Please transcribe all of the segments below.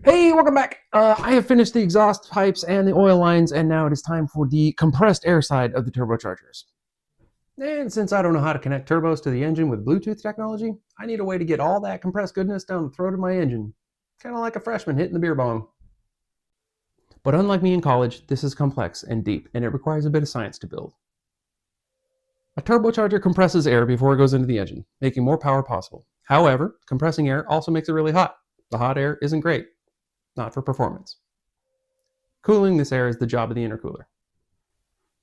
Hey, welcome back. I have finished the exhaust pipes and the oil lines, and now it is time for the compressed air side of the turbochargers. And since I don't know how to connect turbos to the engine with Bluetooth technology, I need a way to get all that compressed goodness down the throat of my engine. Kind of like a freshman hitting the beer bong. But unlike me in college, this is complex and deep, and it requires a bit of science to build. A turbocharger compresses air before it goes into the engine, making more power possible. However, compressing air also makes it really hot. The hot air isn't great. Not for performance. Cooling this air is the job of the intercooler.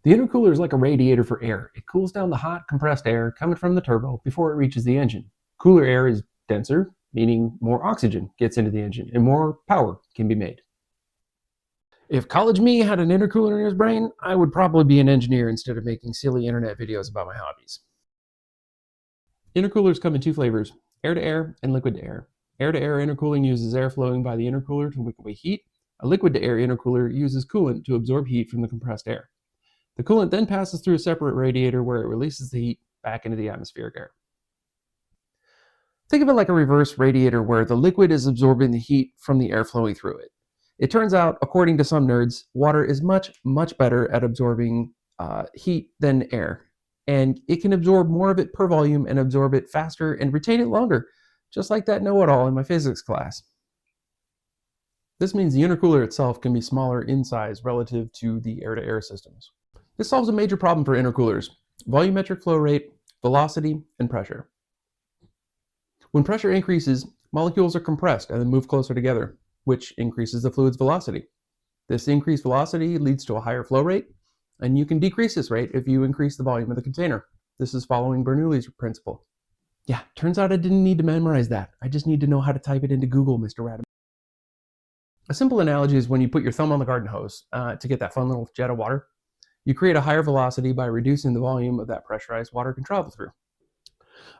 The intercooler is like a radiator for air. It cools down the hot, compressed air coming from the turbo before it reaches the engine. Cooler air is denser, meaning more oxygen gets into the engine and more power can be made. If college me had an intercooler in his brain, I would probably be an engineer instead of making silly internet videos about my hobbies. Intercoolers come in two flavors, air-to-air and liquid-to-air. Air-to-air intercooling uses air flowing by the intercooler to wick away heat. A liquid-to-air intercooler uses coolant to absorb heat from the compressed air. The coolant then passes through a separate radiator where it releases the heat back into the atmospheric air. Think of it like a reverse radiator where the liquid is absorbing the heat from the air flowing through it. It turns out, according to some nerds, water is much, much better at absorbing heat than air. And it can absorb more of it per volume and absorb it faster and retain it longer. Just like that know-it-all in my physics class. This means the intercooler itself can be smaller in size relative to the air-to-air systems. This solves a major problem for intercoolers: volumetric flow rate, velocity, and pressure. When pressure increases, molecules are compressed and then move closer together, which increases the fluid's velocity. This increased velocity leads to a higher flow rate, and you can decrease this rate if you increase the volume of the container. This is following Bernoulli's principle. Yeah, turns out I didn't need to memorize that. I just need to know how to type it into Google, Mr. Radam. A simple analogy is when you put your thumb on the garden hose to get that fun little jet of water. You create a higher velocity by reducing the volume of that pressurized water can travel through.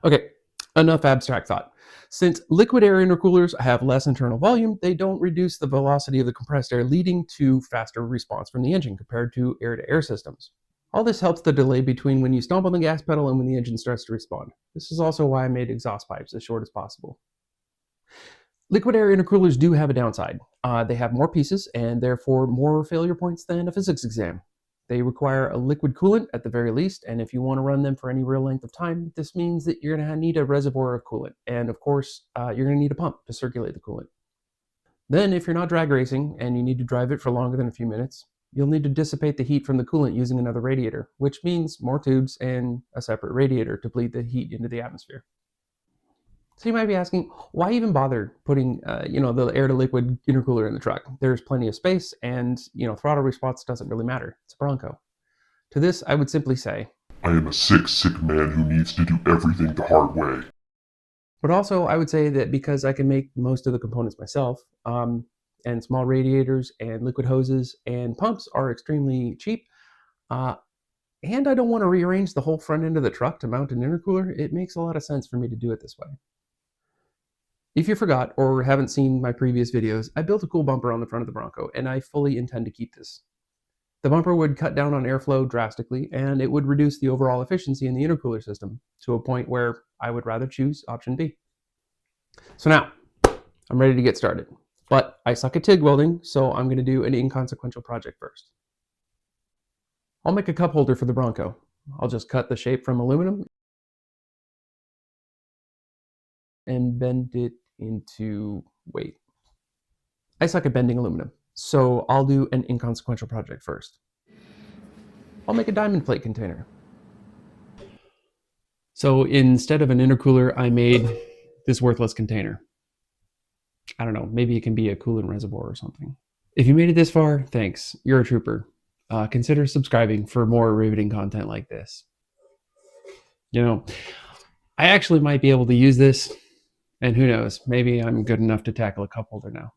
Okay, enough abstract thought. Since liquid air intercoolers have less internal volume, they don't reduce the velocity of the compressed air, leading to faster response from the engine compared to air-to-air systems. All this helps the delay between when you stomp on the gas pedal and when the engine starts to respond. This is also why I made exhaust pipes as short as possible. Liquid air intercoolers do have a downside. They have more pieces and therefore more failure points than a physics exam. They require a liquid coolant at the very least, and if you want to run them for any real length of time, this means that you're going to need a reservoir of coolant. And of course, you're going to need a pump to circulate the coolant. Then, if you're not drag racing and you need to drive it for longer than a few minutes, you'll need to dissipate the heat from the coolant using another radiator, which means more tubes and a separate radiator to bleed the heat into the atmosphere. So you might be asking, why even bother putting the air-to-liquid intercooler in the truck? There's plenty of space, and throttle response doesn't really matter. It's a Bronco. To this, I would simply say, I am a sick man who needs to do everything the hard way. But also, I would say that because I can make most of the components myself, and small radiators and liquid hoses and pumps are extremely cheap, and I don't want to rearrange the whole front end of the truck to mount an intercooler, it makes a lot of sense for me to do it this way. If you forgot or haven't seen my previous videos, I built a cool bumper on the front of the Bronco, and I fully intend to keep this. The bumper would cut down on airflow drastically, and it would reduce the overall efficiency in the intercooler system to a point where I would rather choose option B. So now, I'm ready to get started. But I suck at TIG welding, so I'm going to do an inconsequential project first. I'll make a cup holder for the Bronco. I'll just cut the shape from aluminum and bend it into, I suck at bending aluminum, so I'll do an inconsequential project first. I'll make a diamond plate container. So instead of an intercooler, I made this worthless container. I don't know, maybe it can be a coolant reservoir or something. If you made it this far, thanks. You're a trooper. Consider subscribing for more riveting content like this. I actually might be able to use this, and who knows, maybe I'm good enough to tackle a cup holder now.